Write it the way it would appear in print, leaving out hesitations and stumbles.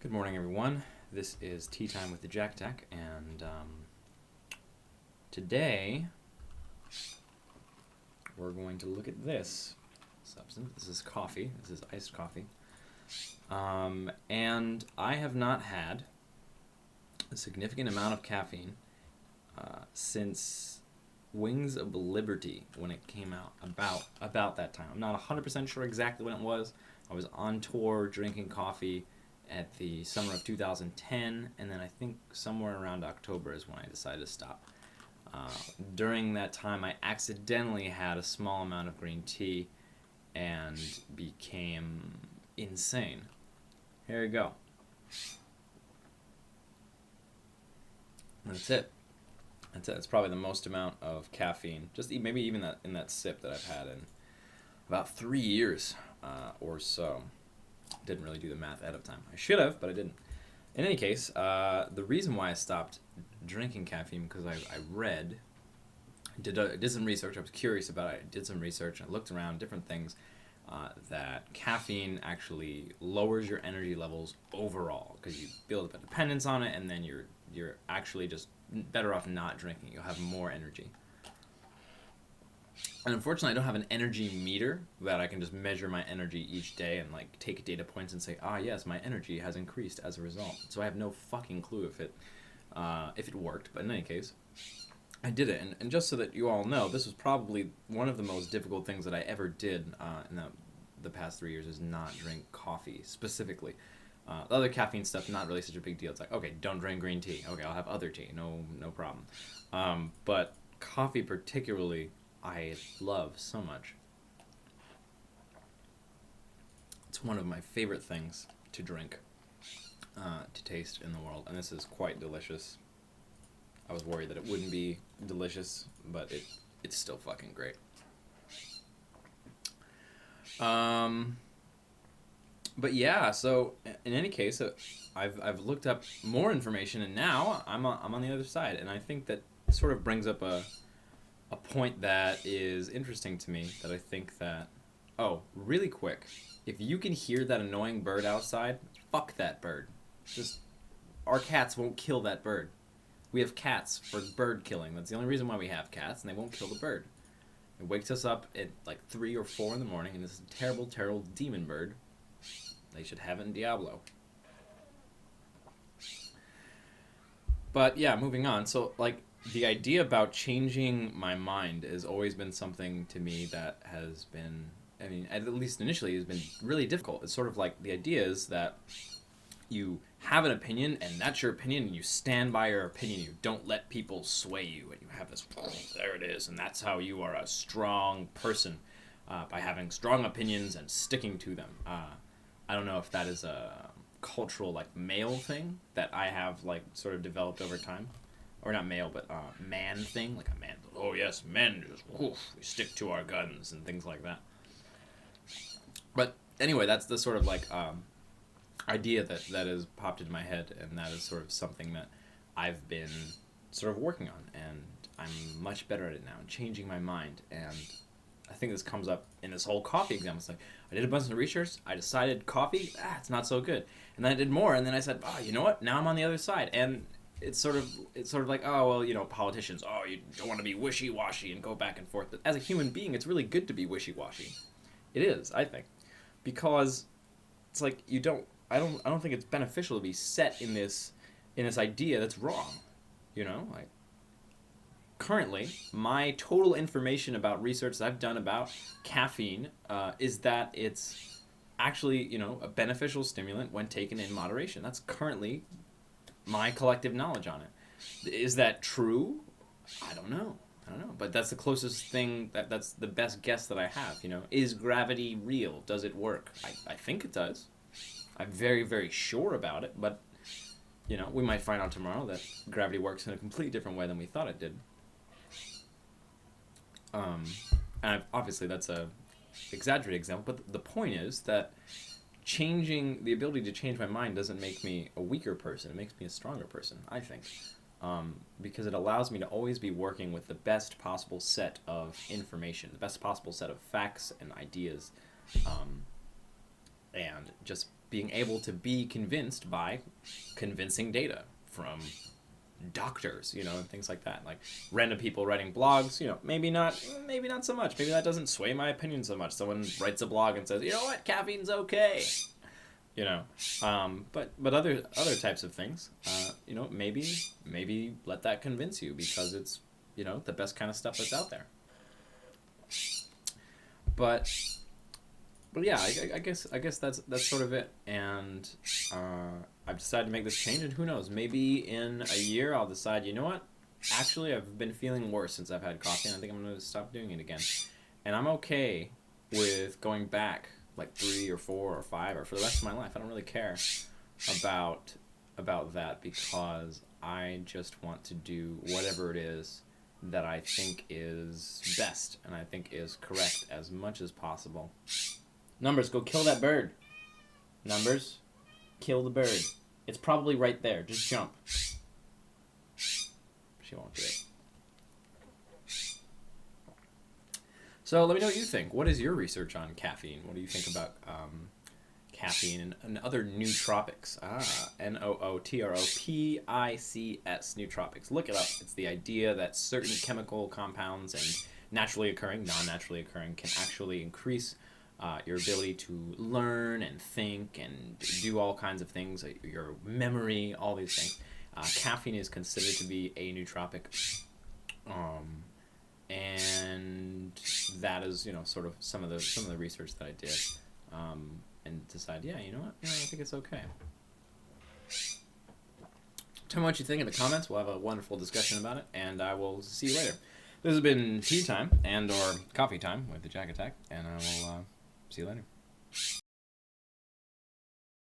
Good morning, everyone. This is Tea Time with the JaKaTaK, and today we're going to look at this substance. This is coffee. This is iced coffee. And I have not had a significant amount of caffeine since Wings of Liberty when it came out, about that time. I'm not 100% sure exactly when it was. I was on tour drinking coffee at the summer of 2010, and then I think somewhere around October is when I decided to stop. During that time, I accidentally had a small amount of green tea and became insane. Here you go. That's it. That's it. It's probably the most amount of caffeine, just maybe even that in that sip that I've had in about 3 years or so. Didn't really do the math ahead of time. I should have, but I didn't. In any case, the reason why I stopped drinking caffeine because I did some research. I was curious about it. I did some research and I looked around different things that caffeine actually lowers your energy levels overall because you build up a dependence on it, and then you're actually just better off not drinking. You'll have more energy. And unfortunately, I don't have an energy meter that I can just measure my energy each day and like take data points and say, yes, my energy has increased as a result. So I have no fucking clue if it worked. But in any case, I did it. And just so that you all know, this was probably one of the most difficult things that I ever did in the past 3 years is not drink coffee specifically. The other caffeine stuff, not really such a big deal. It's like, okay, don't drink green tea. Okay, I'll have other tea. No problem. But coffee particularly, I love so much. It's one of my favorite things to drink, to taste in the world, and this is quite delicious. I was worried that it wouldn't be delicious, but it's still fucking great. But yeah, so in any case, I've looked up more information, and now I'm on the other side, and I think that sort of brings up a point that is interesting to me, that I think that, really quick, if you can hear that annoying bird outside, fuck that bird. Just, our cats won't kill that bird. We have cats for bird killing. That's the only reason why we have cats, and they won't kill the bird. It wakes us up at like 3 or 4 in the morning, and this is a terrible, terrible demon bird. They should have it in Diablo. But yeah, moving on. So, like, the idea about changing my mind has always been something to me that has been, I mean, at least initially, has been really difficult. It's sort of like the idea is that you have an opinion, and that's your opinion, and you stand by your opinion. You don't let people sway you, and you have this, there it is, and that's how you are a strong person, by having strong opinions and sticking to them. I don't know if that is a cultural, like, male thing that I have, like, sort of developed over time. Or not male, but man thing, like a man. Oh yes, men just we stick to our guns and things like that. But anyway, that's the sort of like idea that has popped into my head, and that is sort of something that I've been sort of working on, and I'm much better at it now, changing my mind. And I think this comes up in this whole coffee example. It's like, I did a bunch of research, I decided coffee, it's not so good. And then I did more, and then I said, you know what, now I'm on the other side. And it's sort of like, politicians, you don't want to be wishy-washy and go back and forth. But as a human being, it's really good to be wishy-washy. It is, I think. Because it's like I don't think it's beneficial to be set in this idea that's wrong. Like, currently, my total information about research that I've done about caffeine is that it's actually, a beneficial stimulant when taken in moderation. That's currently my collective knowledge on it. Is that true? I don't know. But that's the closest thing, that's the best guess that I have, Is gravity real? Does it work? I think it does. I'm very, very sure about it, but, we might find out tomorrow that gravity works in a completely different way than we thought it did. And obviously that's a exaggerated example, but the point is that the ability to change my mind doesn't make me a weaker person. It makes me a stronger person, I think, because it allows me to always be working with the best possible set of information, the best possible set of facts and ideas, and just being able to be convinced by convincing data from doctors, you know, and things like that. Like random people writing blogs, you know, maybe not so much. Maybe that doesn't sway my opinion so much. Someone writes a blog and says, you know what, caffeine's okay, you know. But other types of things, you know, maybe let that convince you because it's, you know, the best kind of stuff that's out there. But yeah, I guess that's sort of it. And I've decided to make this change, and who knows, maybe in a year I'll decide, you know what, actually I've been feeling worse since I've had coffee, and I think I'm going to stop doing it again. And I'm okay with going back like 3 or 4 or 5 or for the rest of my life. I don't really care about that, because I just want to do whatever it is that I think is best and I think is correct as much as possible. Numbers, go kill that bird. Numbers, kill the bird. It's probably right there. Just jump. She won't do it. So let me know what you think. What is your research on caffeine? What do you think about caffeine and other nootropics? Nootropics, nootropics. Look it up. It's the idea that certain chemical compounds and naturally occurring, non-naturally occurring, can actually increase your ability to learn and think and do all kinds of things, your memory, all these things. Caffeine is considered to be a nootropic, and that is, you know, sort of some of the research that I did, and decide, yeah, you know what, I think it's okay. Tell me what you think in the comments. We'll have a wonderful discussion about it, and I will see you later. This has been tea time and or coffee time with the JaKaTaK, and I will see you later.